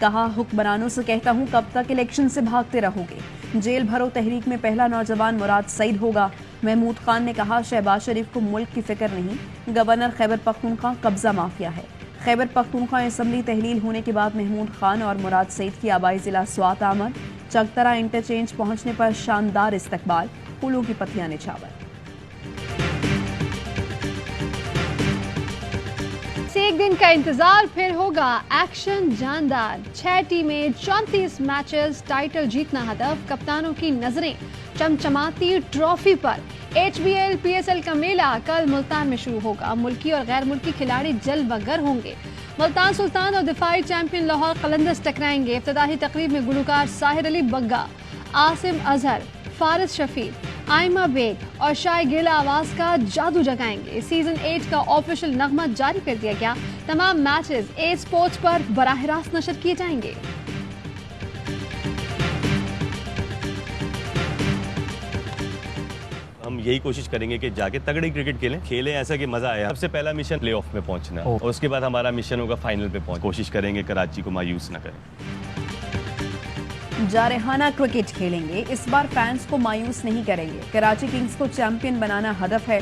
کہا حکمرانوں سے کہتا ہوں کب تک الیکشن سے بھاگتے رہوگے. جیل بھرو تحریک میں پہلا نوجوان مراد سعید ہوگا. محمود خان نے کہا شہباز شریف کو ملک کی فکر نہیں, گورنر خیبر پختونخوا قبضہ مافیا ہے. خیبر پختونخوا اسمبلی تحلیل ہونے کے بعد محمود خان اور مراد سعید کی آبائی ضلع سوات آمد. چکترا انٹرچینج پہنچنے پر شاندار استقبال, پھولوں کی پتیاں نچھاور. ایک دن کا انتظار پھر ہوگا ایکشن جاندار. 6 ٹیمیں 34 میچز, ٹائٹل جیتنا ہدف. کپتانوں کی نظریں چمچماتی ٹرافی پر. HBL PSL کا میلہ کل ملتان میں شروع ہوگا. ملکی اور غیر ملکی کھلاڑی جلوہ گر ہوں گے. ملتان سلطان اور دفاعی چیمپئن لاہور قلندرز ٹکرائیں گے. افتتاحی تقریب میں گلوکار ساحر علی بگا, عاصم اظہر, فارس شفیق, آئمہ بیگ اور شائع گیلا آواز کا جادو جگائیں گے. سیزن 8 کا آفیشل نغمہ جاری کر دیا گیا. تمام میچز اے اسپورٹس پر براہ راست نشر کیے جائیں گے. ہم یہی کوشش کریں گے کہ جا کے تگڑی کرکٹ کھیلیں ایسا کہ مزہ آیا. سب سے پہلا مشن پلے آف میں پہنچنا ہے, اور اس کے بعد ہمارا مشن ہوگا فائنل پہ پہنچ. کوشش کریں گے کراچی کو مایوس نہ کریں. جارحانہ کرکٹ کھیلیں گے, اس بار فینس کو مایوس نہیں کریں گے. کراچی کنگز کو چیمپئن بنانا ہدف ہے.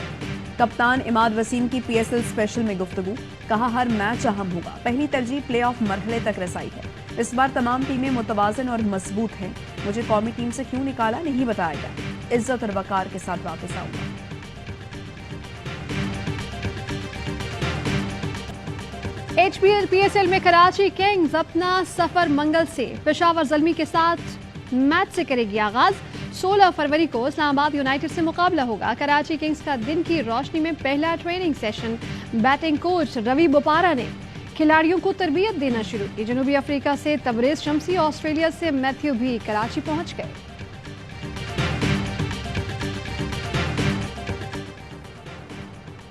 کپتان اماد وسیم کی PSL اسپیشل میں گفتگو, کہا ہر میچ اہم ہوگا. پہلی ترجیح پلے آف مرحلے تک رسائی ہے. اس بار تمام ٹیمیں متوازن اور مضبوط ہیں. مجھے قومی ٹیم سے کیوں نکالا نہیں بتایا گیا. عزت اور وقار کے ساتھ واپس آؤں گا. HBL PSL میں کراچی کنگز اپنا سفر منگل سے پشاور زلمی کے ساتھ میچ سے کرے گی آغاز. 16 فروری کو اسلام آباد یونائٹڈ سے مقابلہ ہوگا. کراچی کنگز کا دن کی روشنی میں پہلا ٹریننگ سیشن. بیٹنگ کوچ روی بوپارا نے کھلاڑیوں کو تربیت دینا شروع کی. جنوبی افریقہ سے تبریز شمسی, آسٹریلیا سے میتھیو بھی کراچی پہنچ گئے.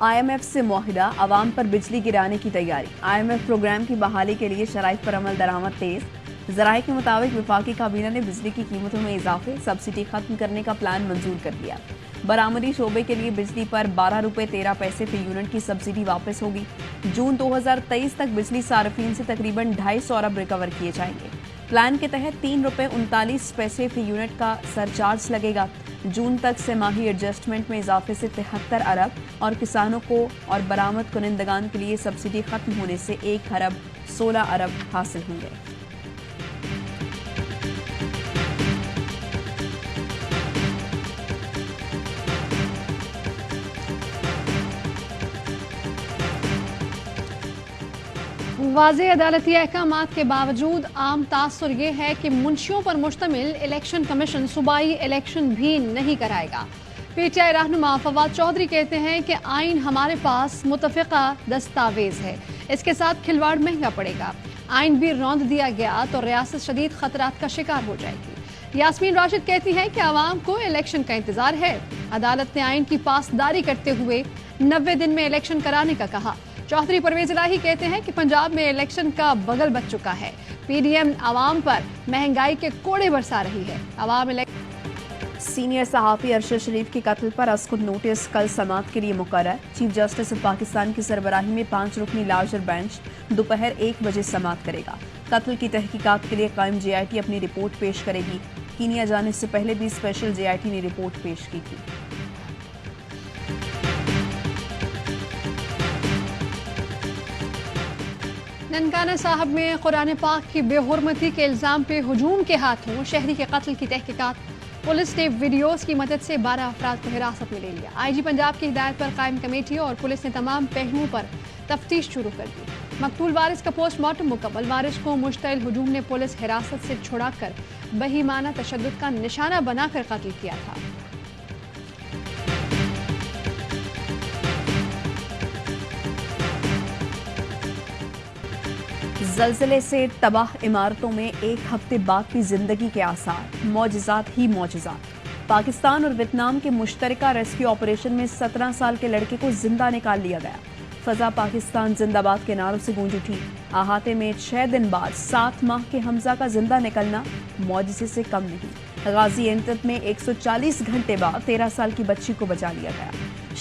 IMF سے معاہدہ, عوام پر بجلی گرانے کی تیاری. IMF پروگرام کی بحالی کے لیے شرائط پر عمل درآمد تیز. ذرائع کے مطابق وفاقی کابینہ نے بجلی کی قیمتوں میں اضافے, سبسڈی ختم کرنے کا پلان منظور کر دیا. برآمدی شعبے کے لیے بجلی پر 12 روپے 13 پیسے فی یونٹ کی سبسڈی واپس ہوگی. جون 2023 تک بجلی صارفین سے تقریباً 250 ارب ریکور کیے جائیں گے. پلان کے تحت 3 روپے 39 پیسے فی یونٹ کا سرچارج لگے گا. جون تک سہ ماہی ایڈجسٹمنٹ میں اضافے سے 73 ارب اور کسانوں کو اور برآمد کنندگان کے لیے سبسڈی ختم ہونے سے 1 ارب 16 ارب حاصل ہوں گے. واضح عدالتی احکامات کے باوجود عام تاثر یہ ہے کہ منشیوں پر مشتمل الیکشن کمیشن صوبائی الیکشن بھی نہیں کرائے گا. PTI رہنما فواد چودھری کہتے ہیں کہ آئین ہمارے پاس متفقہ دستاویز ہے, اس کے ساتھ کھلواڑ مہنگا پڑے گا. آئین بھی روند دیا گیا تو ریاست شدید خطرات کا شکار ہو جائے گی. یاسمین راشد کہتی ہیں کہ عوام کو الیکشن کا انتظار ہے. عدالت نے آئین کی پاسداری کرتے ہوئے 90 دن میں الیکشن کرانے کا کہا. چودھری پرویز الہی کہتے ہیں کہ پنجاب میں الیکشن کا بغل بچ چکا ہے. PDM عوام پر مہنگائی کے کوڑے برسا رہی ہے. عوام سینئر صحافی ارشد شریف کے قتل پر اسکت نوٹس کل سماعت کے لیے مقرر. چیف جسٹس آف پاکستان کی سربراہی میں 5 رکنی لارجر بینچ دوپہر 1 بجے سماعت کرے گا. قتل کی تحقیقات کے لیے قائم JIT اپنی رپورٹ پیش کرے گی. کینیا جانے سے پہلے بھی اسپیشل JIT نے رپورٹ پیش کی تھی. ننکانہ صاحب میں قرآن پاک کی بے حرمتی کے الزام پہ ہجوم کے ہاتھوں شہری کے قتل کی تحقیقات. پولیس نے ویڈیوز کی مدد سے 12 افراد کو حراست میں لے لیا. IG پنجاب کی ہدایت پر قائم کمیٹی اور پولیس نے تمام پہلوؤں پر تفتیش شروع کر دی. مقتول وارث کا پوسٹ مارٹم مکمل. وارث کو مشتعل ہجوم نے پولیس حراست سے چھڑا کر بہیمانہ تشدد کا نشانہ بنا کر قتل کیا تھا. زلزلے سے تباہ عمارتوں میں 1 ہفتے بعد بھی زندگی کے آثار. معجزات ہی معجزات. پاکستان اور ویتنام کے مشترکہ ریسکیو آپریشن میں 17 سال کے لڑکے کو زندہ نکال لیا گیا. فضا پاکستان زندہ باد کے نعروں سے گونج اٹھی. احاطے میں 6 دن بعد 7 ماہ کے حمزہ کا زندہ نکلنا معجزے سے کم نہیں. غازی اینٹت میں 140 گھنٹے بعد 13 سال کی بچی کو بچا لیا گیا.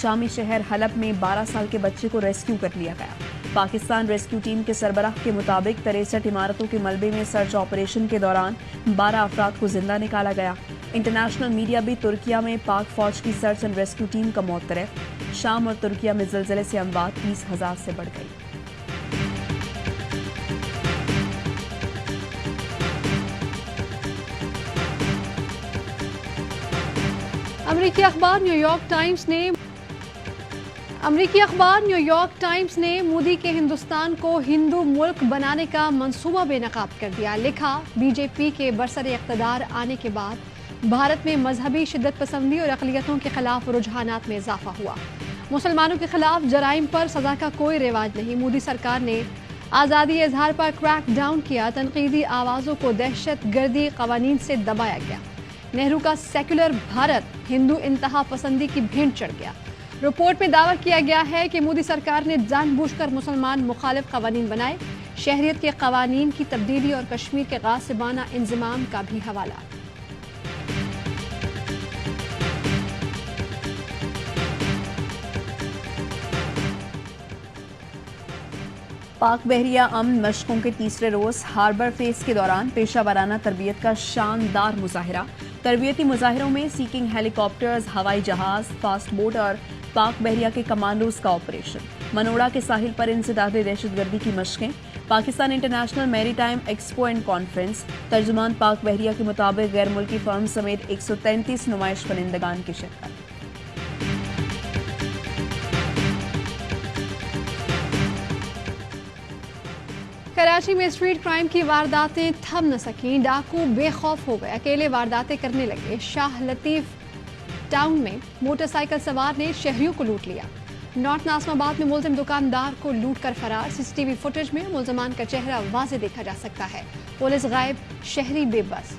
شامی شہر حلب میں 12 سال کے بچے کو ریسکیو کر لیا گیا. پاکستان ریسکیو ٹیم کے سربراہ کے مطابق 63 عمارتوں کے ملبے میں سرچ آپریشن کے دوران 12 افراد کو زندہ نکالا گیا۔ انٹرنیشنل میڈیا بھی ترکیہ میں پاک فوج کی سرچ اینڈ ریسکیو ٹیم کا معترف۔ شام اور ترکیہ میں زلزلے سے اموات 30,000 سے بڑھ گئی۔ امریکی اخبار نیو یارک ٹائمز نے مودی کے ہندوستان کو ہندو ملک بنانے کا منصوبہ بے نقاب کر دیا۔ لکھا، بی جے پی کے برسر اقتدار آنے کے بعد بھارت میں مذہبی شدت پسندی اور اقلیتوں کے خلاف رجحانات میں اضافہ ہوا۔ مسلمانوں کے خلاف جرائم پر سزا کا کوئی رواج نہیں۔ مودی سرکار نے آزادی اظہار پر کریک ڈاؤن کیا۔ تنقیدی آوازوں کو دہشت گردی قوانین سے دبایا گیا۔ نہرو کا سیکولر بھارت ہندو انتہا پسندی کی بھینٹ چڑھ گیا۔ رپورٹ میں دعویٰ کیا گیا ہے کہ مودی سرکار نے جان بوجھ کر مسلمان مخالف قوانین بنائے۔ شہریت کے قوانین کی تبدیلی اور کشمیر کے غاصبانہ انضمام کا بھی حوالہ۔ پاک بحریہ امن مشقوں کے تیسرے روز ہاربر فیس کے دوران پیشہ ورانہ تربیت کا شاندار مظاہرہ۔ تربیتی مظاہروں میں سیکنگ ہیلی کاپٹرز، ہوائی جہاز، فاسٹ بوٹ اور پاک بحریہ کے کمانڈوز کا آپریشن۔ منوڑا کے ساحل پر انسداد دہشت گردی کی مشقیں۔ پاکستان انٹرنیشنل میری ٹائم ایکسپو اینڈ کانفرنس۔ ترجمان پاک بحریہ کے مطابق غیر ملکی فرم سمیت 133 نمائش کنندگان کی شرکت۔ کراچی میں اسٹریٹ کرائم کی وارداتیں تھم نہ سکیں۔ ڈاکو بے خوف ہو گئے، اکیلے وارداتیں کرنے لگے۔ شاہ لطیف ٹاؤن میں موٹر سائیکل سوار نے شہریوں کو لوٹ لیا۔ نارتھ ناظم آباد میں ملزم دکاندار کو لوٹ کر فرار۔ سی سی ٹی وی فوٹیج میں ملزمان کا چہرہ واضح دیکھا جا سکتا ہے۔ پولیس غائب، شہری بے بس۔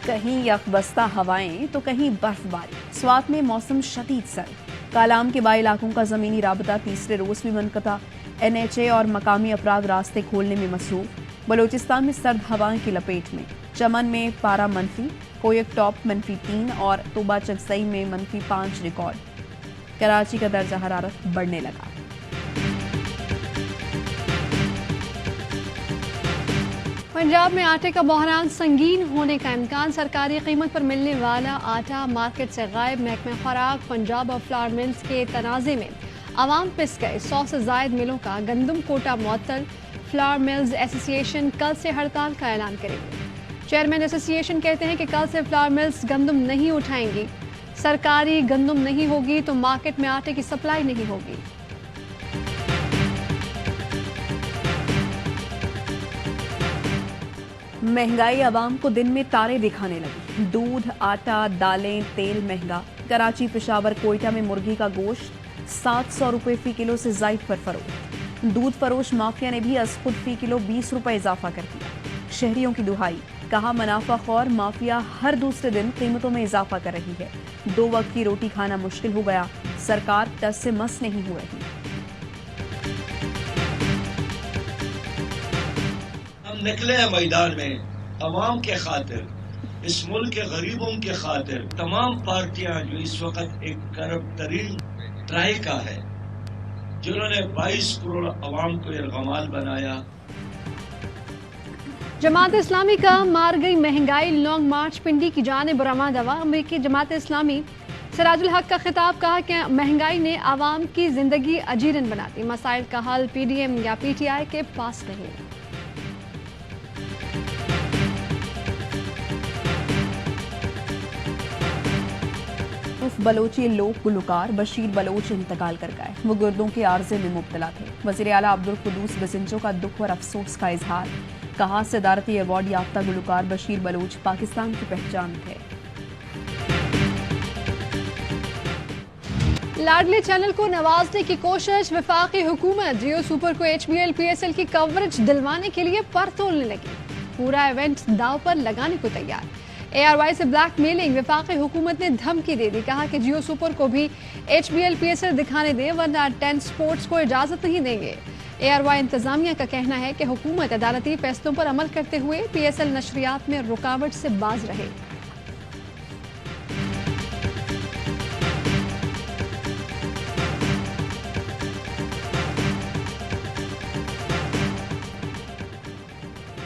کہیں یکبستہ ہوائیں تو کہیں برف باری۔ سوات میں موسم شدید سرد۔ کالام کے بائی علاقوں کا زمینی رابطہ تیسرے روز بھی منقطع۔ این ایچ اے اور مقامی افراد راستے کھولنے میں مصروف۔ بلوچستان میں سرد ہوائیں کی لپیٹ میں۔ چمن میں پارہ منفی، کویک ٹاپ -3 اور توبہ چکسئی میں -5 ریکارڈ۔ کراچی کا درجہ حرارت بڑھنے لگا۔ پنجاب میں آٹے کا بحران سنگین ہونے کا امکان۔ سرکاری قیمت پر ملنے والا آٹا مارکیٹ سے غائب۔ محکمہ خوراک پنجاب اور فلاور ملز کے تنازع میں عوام پس گئے۔ 100 سے زائد ملوں کا گندم کوٹا معطل۔ فلاور ملز ایسوسی ایشن کل سے ہڑتال کا اعلان کرے گی۔ چیئرمین ایسوسی ایشن کہتے ہیں کہ کل سے فلاور ملز گندم نہیں اٹھائیں گی۔ سرکاری گندم نہیں ہوگی تو مارکیٹ میں آٹے کی سپلائی نہیں ہوگی۔ مہنگائی عوام کو دن میں تارے دکھانے لگی۔ دودھ، آٹا، دالیں، تیل مہنگا۔ کراچی، پشاور، کوئٹہ میں مرغی کا گوشت 700 روپے فی کلو سے زائد پر فروخت۔ دودھ فروش مافیا نے بھی از خود فی کلو 20 روپے اضافہ کر دیا۔ شہریوں کی دہائی، کہا منافع خور مافیا ہر دوسرے دن قیمتوں میں اضافہ کر رہی ہے۔ 2 وقت کی روٹی کھانا مشکل ہو گیا۔ سرکار ٹس سے مس نہیں ہو رہی۔ ہم نکلے ہیں میدان میں عوام کے خاطر، اس ملک کے غریبوں کے خاطر۔ تمام پارٹیاں جو اس وقت ایک کرپٹ ترین ٹرائی کا ہے، جنہوں نے 22 کروڑ عوام کو یرغمال بنایا۔ جماعت اسلامی کا مار گئی مہنگائی لانگ مارچ پنڈی کی جانب روانہ ہوا۔ امریکی جماعت اسلامی سراج الحق کا خطاب، کہا کہ مہنگائی نے عوام کی زندگی اجیرن بنا دی۔ مسائل کا حل پی ڈی ایم یا پی ٹی آئی کے پاس نہیں۔ بلوچی لوک گلوکار بشیر بلوچ انتقال کر گئے۔ وہ گردوں کے عارضے میں مبتلا تھے۔ وزیر اعلیٰ عبدالقدوس بزنجو کا دکھ اور افسوس کا اظہار، کہا صدارتی ایوارڈ یافتہ گلوکار بشیر بلوچ پاکستان کی پہچان تھے۔ لاڈلے چینل کو نوازنے کی کوشش، وفاقی حکومت جیو سپر کو H B L P S L کی کوریج دلوانے کے لیے پر تولنے لگی۔ پورا ایونٹ داؤ پر لگانے کو تیار۔ اے آر وائی سے بلیک میلنگ، وفاقی حکومت نے دھمکی دے دی، کہا کہ جیو سپر کو بھی H B L P S L دکھانے دیں ورنہ 10 سپورٹس کو اجازت نہیں دیں گے۔ اے آر وائی انتظامیہ کا کہنا ہے کہ حکومت عدالتی فیصلوں پر عمل کرتے ہوئے پی ایس ایل نشریات میں رکاوٹ سے باز رہے۔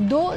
2,